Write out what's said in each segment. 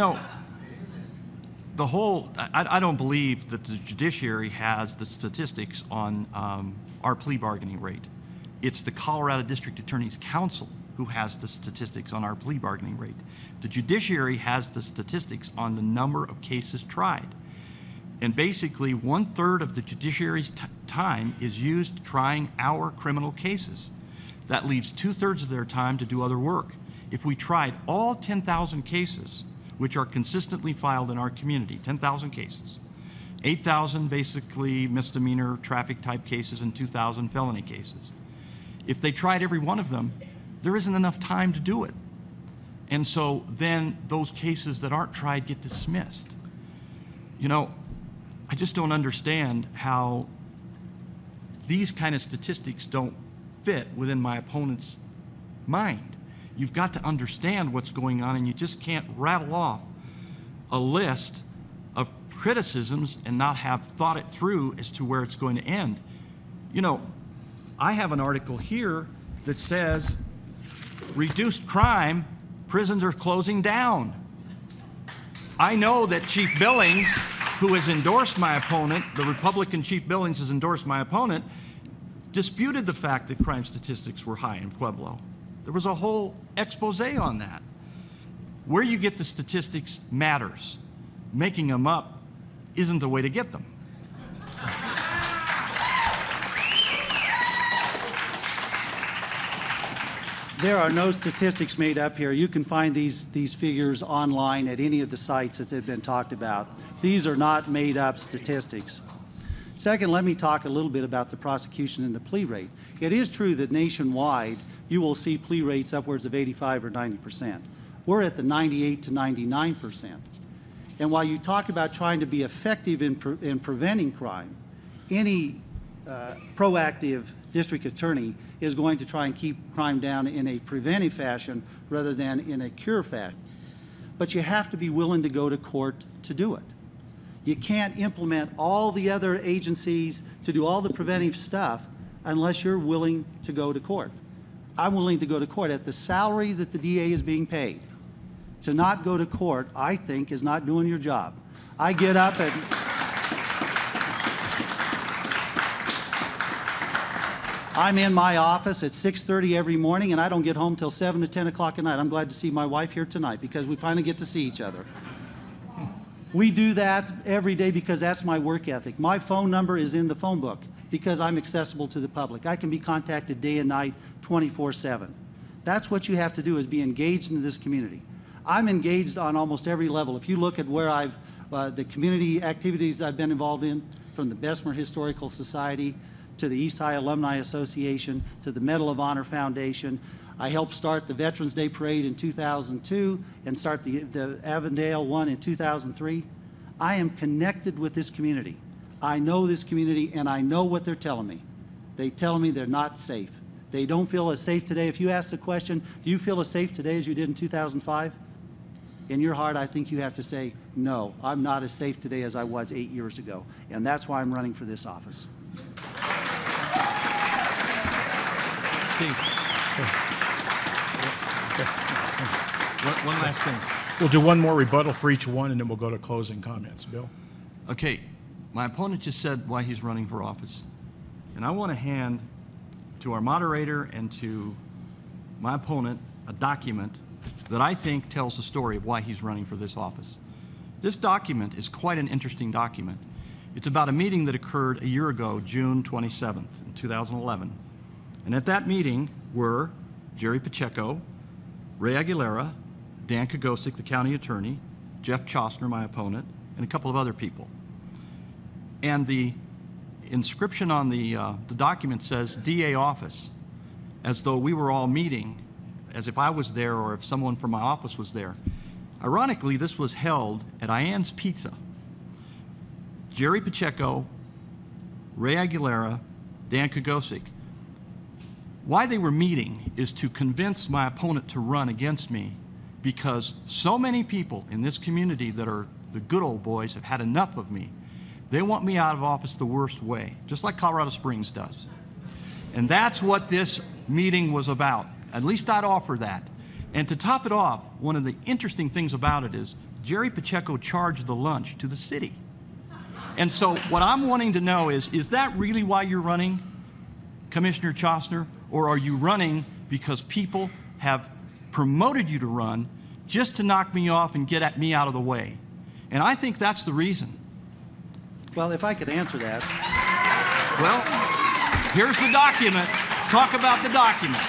No, I don't believe that the judiciary has the statistics on our plea bargaining rate. It's the Colorado District Attorney's Council who has the statistics on our plea bargaining rate. The judiciary has the statistics on the number of cases tried. And basically, 1/3 of the judiciary's time is used trying our criminal cases. That leaves 2/3 of their time to do other work. If we tried all 10,000 cases, which are consistently filed in our community, 10,000 cases, 8,000 basically misdemeanor traffic type cases and 2,000 felony cases. If they tried every one of them, there isn't enough time to do it. And so then those cases that aren't tried get dismissed. You know, I just don't understand how these kind of statistics don't fit within my opponent's mind. You've got to understand what's going on, and you just can't rattle off a list of criticisms and not have thought it through as to where it's going to end. You know, I have an article here that says, reduced crime, prisons are closing down. I know that Chief Billings, who has endorsed my opponent, the Republican Chief Billings has endorsed my opponent, disputed the fact that crime statistics were high in Pueblo. There was a whole expose on that. Where you get the statistics matters. Making them up isn't the way to get them. There are no statistics made up here. You can find these figures online at any of the sites that have been talked about. These are not made up statistics. Second, let me talk a little bit about the prosecution and the plea rate. It is true that nationwide you will see plea rates upwards of 85 or 90%. We're at the 98 to 99%. And while you talk about trying to be effective in preventing crime, any proactive district attorney is going to try and keep crime down in a preventive fashion rather than in a cure fashion. But you have to be willing to go to court to do it. You can't implement all the other agencies to do all the preventive stuff unless you're willing to go to court. I'm willing to go to court at the salary that the DA is being paid. To not go to court, I think, is not doing your job. I get up at I'm in my office at 6:30 every morning, and I don't get home till 7 to 10 o'clock at night. I'm glad to see my wife here tonight because we finally get to see each other. We do that every day because that's my work ethic. My phone number is in the phone book because I'm accessible to the public. I can be contacted day and night, 24/7. That's what you have to do, is be engaged in this community. I'm engaged on almost every level. If you look at where the community activities I've been involved in, from the Bessemer Historical Society to the East High Alumni Association to the Medal of Honor Foundation. I helped start the Veterans Day Parade in 2002 and start the Avondale one in 2003. I am connected with this community. I know this community, and I know what they're telling me. They tell me they're not safe. They don't feel as safe today. If you ask the question, do you feel as safe today as you did in 2005? In your heart, I think you have to say, no, I'm not as safe today as I was 8 years ago. And that's why I'm running for this office. Steve. One last thing. We'll do one more rebuttal for each one, and then we'll go to closing comments. Bill? Okay, my opponent just said why he's running for office. And I want to hand to our moderator and to my opponent a document that I think tells the story of why he's running for this office. This document is quite an interesting document. It's about a meeting that occurred a year ago, June 27th, in 2011. And at that meeting were Jerry Pacheco, Ray Aguilera, Dan Kagosic, the county attorney, Jeff Chostner, my opponent, and a couple of other people. And the inscription on the document says DA office, as though we were all meeting, as if I was there or if someone from my office was there. Ironically, this was held at Ian's Pizza. Jerry Pacheco, Ray Aguilera, Dan Kagosic. Why they were meeting is to convince my opponent to run against me, because so many people in this community that are the good old boys have had enough of me. They want me out of office the worst way, just like Colorado Springs does. And that's what this meeting was about. At least I'd offer that. And to top it off, one of the interesting things about it is Jerry Pacheco charged the lunch to the city. And so what I'm wanting to know is that really why you're running, Commissioner Chostner? Or are you running because people have promoted you to run just to knock me off and get me out of the way? And I think that's the reason. Well, if I could answer that. Well, here's the document. Talk about the document.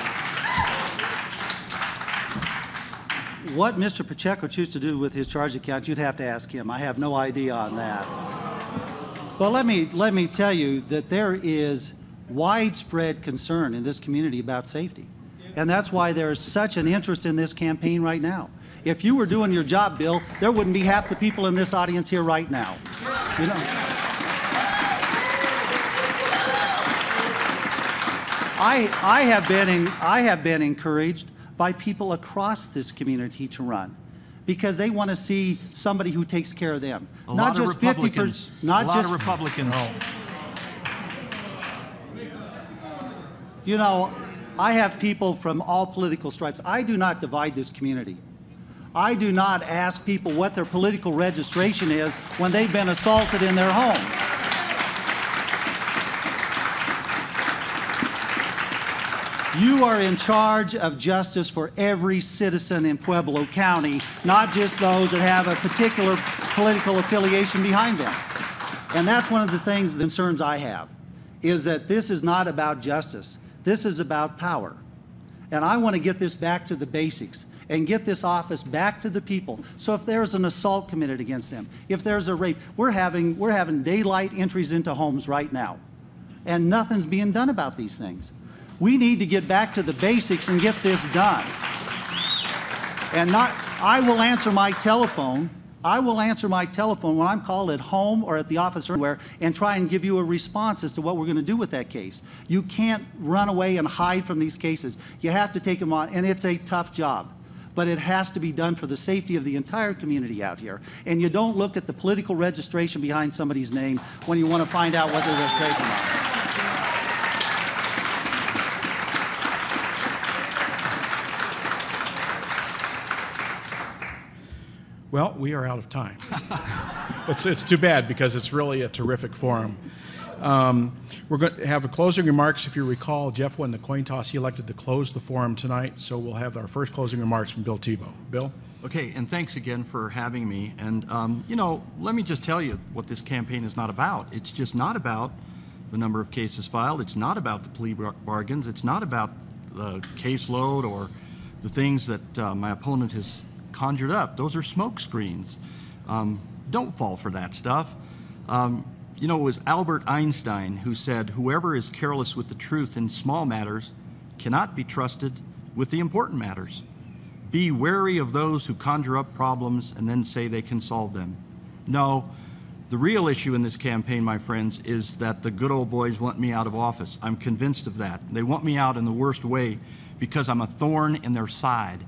What Mr. Pacheco chooses to do with his charge account, you'd have to ask him. I have no idea on that. But let me tell you that there is widespread concern in this community about safety. And that's why there's such an interest in this campaign right now. If you were doing your job, Bill, there wouldn't be half the people in this audience here right now. You know? I have been encouraged by people across this community to run because they want to see somebody who takes care of them. Not just 50%, not just Republicans. You know, I have people from all political stripes. I do not divide this community. I do not ask people what their political registration is when they've been assaulted in their homes. You are in charge of justice for every citizen in Pueblo County, not just those that have a particular political affiliation behind them. And that's one of the things, the concerns I have, is that this is not about justice. This is about power. And I want to get this back to the basics and get this office back to the people. So if there's an assault committed against them, if there's a rape, we're having daylight entries into homes right now. And nothing's being done about these things. We need to get back to the basics and get this done. And I will answer my telephone. I will answer my telephone when I'm called at home or at the office or anywhere and try and give you a response as to what we're going to do with that case. You can't run away and hide from these cases. You have to take them on, and it's a tough job. But it has to be done for the safety of the entire community out here. And you don't look at the political registration behind somebody's name when you want to find out whether they're safe or not. Well, we are out of time. It's too bad because it's really a terrific forum. We're going to have a closing remarks. If you recall, Jeff won the coin toss. He elected to close the forum tonight, so we'll have our first closing remarks from Bill Tebow. Bill? Okay, and thanks again for having me. And, you know, let me just tell you what this campaign is not about. It's just not about the number of cases filed. It's not about the plea bargains. It's not about the caseload or the things that my opponent has conjured up. Those are smoke screens. Don't fall for that stuff. You know, it was Albert Einstein who said, "Whoever is careless with the truth in small matters cannot be trusted with the important matters. Be wary of those who conjure up problems and then say they can solve them." No, the real issue in this campaign, my friends, is that the good old boys want me out of office. I'm convinced of that. They want me out in the worst way because I'm a thorn in their side.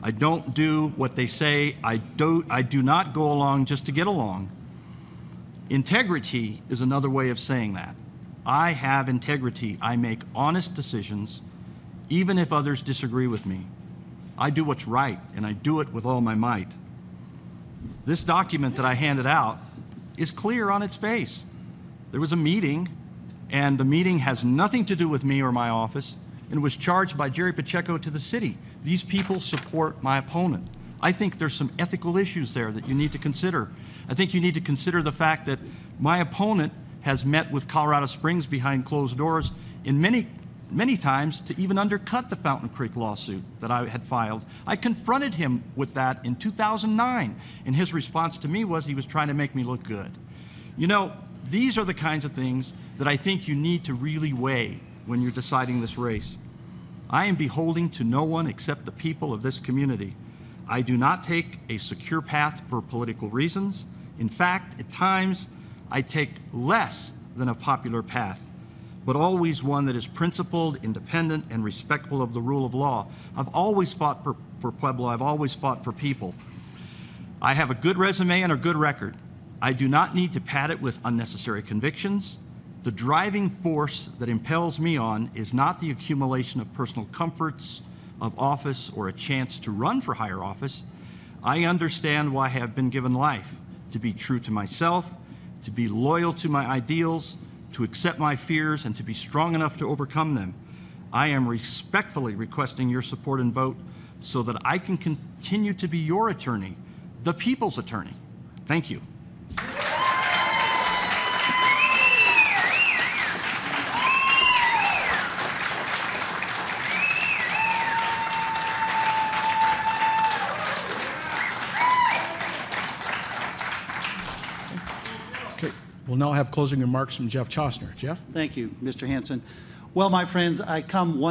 I don't do what they say. I do not go along just to get along. Integrity is another way of saying that. I have integrity. I make honest decisions, even if others disagree with me. I do what's right, and I do it with all my might. This document that I handed out is clear on its face. There was a meeting, and the meeting has nothing to do with me or my office, and was charged by Jerry Pacheco to the city. These people support my opponent. I think there's some ethical issues there that you need to consider. I think you need to consider the fact that my opponent has met with Colorado Springs behind closed doors in many times to even undercut the Fountain Creek lawsuit that I had filed. I confronted him with that in 2009, and his response to me was he was trying to make me look good. You know, these are the kinds of things that I think you need to really weigh when you're deciding this race. I am beholden to no one except the people of this community. I do not take a secure path for political reasons. In fact, at times, I take less than a popular path, but always one that is principled, independent, and respectful of the rule of law. I've always fought for Pueblo. I've always fought for people. I have a good resume and a good record. I do not need to pad it with unnecessary convictions. The driving force that impels me on is not the accumulation of personal comforts of office or a chance to run for higher office. I understand why I have been given life, to be true to myself, to be loyal to my ideals, to accept my fears, and to be strong enough to overcome them. I am respectfully requesting your support and vote so that I can continue to be your attorney, the people's attorney. Thank you. Okay, we'll now have closing remarks from Jeff Chostner. Jeff? Thank you, Mr. Hanson. Well, my friends, I come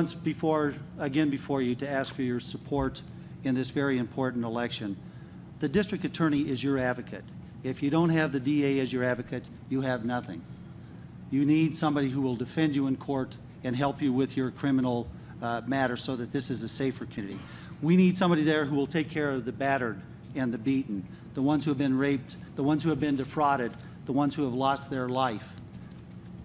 again before you to ask for your support in this very important election. The district attorney is your advocate. If you don't have the DA as your advocate, you have nothing. You need somebody who will defend you in court and help you with your criminal matter so that this is a safer community. We need somebody there who will take care of the battered and the beaten, the ones who have been raped, the ones who have been defrauded, the ones who have lost their life.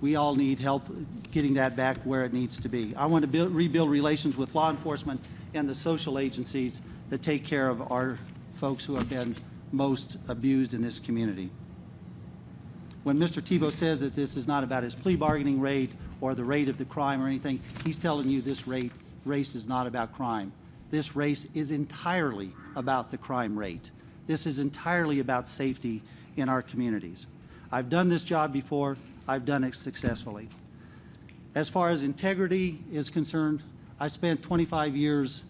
We all need help getting that back where it needs to be. I want to rebuild relations with law enforcement and the social agencies that take care of our folks who have been most abused in this community. When Mr. Tebow says that this is not about his plea bargaining rate or the rate of the crime or anything, he's telling you this race is not about crime. This race is entirely about the crime rate. This is entirely about safety in our communities. I've done this job before. I've done it successfully. As far as integrity is concerned, I spent 25 years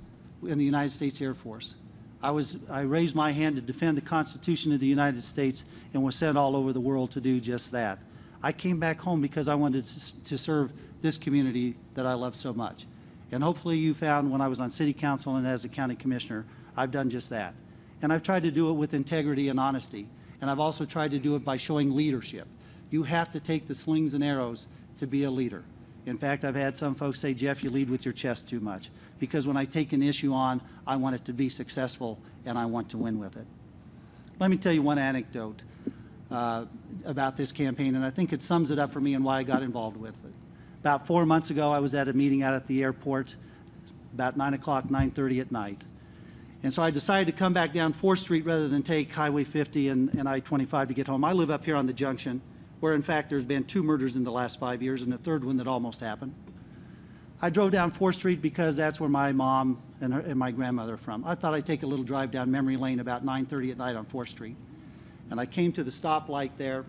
in the United States Air Force. I raised my hand to defend the Constitution of the United States and was sent all over the world to do just that. I came back home because I wanted to serve this community that I love so much. And hopefully you found when I was on City Council and as a County Commissioner, I've done just that. And I've tried to do it with integrity and honesty. And I've also tried to do it by showing leadership. You have to take the slings and arrows to be a leader. In fact, I've had some folks say, Jeff, you lead with your chest too much. Because when I take an issue on, I want it to be successful and I want to win with it. Let me tell you one anecdote about this campaign, and I think it sums it up for me and why I got involved with it. About 4 months ago, I was at a meeting out at the airport, about 9 o'clock, 9:30 at night. And so I decided to come back down 4th Street rather than take Highway 50 and I-25 to get home. I live up here on the junction, where in fact there's been 2 murders in the last 5 years and a third one that almost happened. I drove down 4th Street because that's where my mom and my grandmother are from. I thought I'd take a little drive down memory lane about 9:30 at night on 4th Street. And I came to the stoplight there,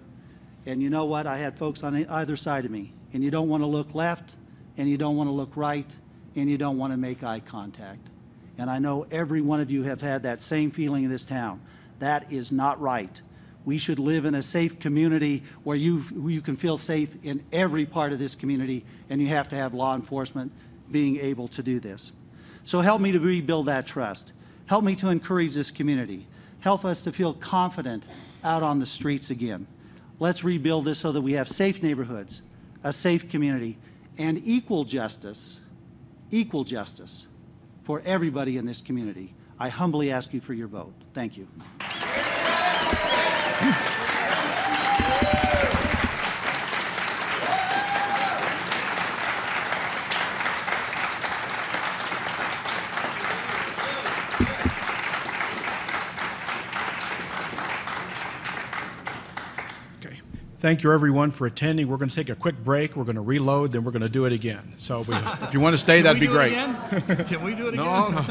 and you know what? I had folks on either side of me. And you don't want to look left, and you don't want to look right, and you don't want to make eye contact. And I know every one of you have had that same feeling in this town. That is not right. We should live in a safe community where you can feel safe in every part of this community, and you have to have law enforcement being able to do this. So help me to rebuild that trust. Help me to encourage this community. Help us to feel confident out on the streets again. Let's rebuild this so that we have safe neighborhoods, a safe community, and equal justice for everybody in this community. I humbly ask you for your vote. Thank you. Okay. Thank you, everyone, for attending. We're going to take a quick break. We're going to reload, then we're going to do it again. So if you want to stay, that'd be great. Can we do it again? No.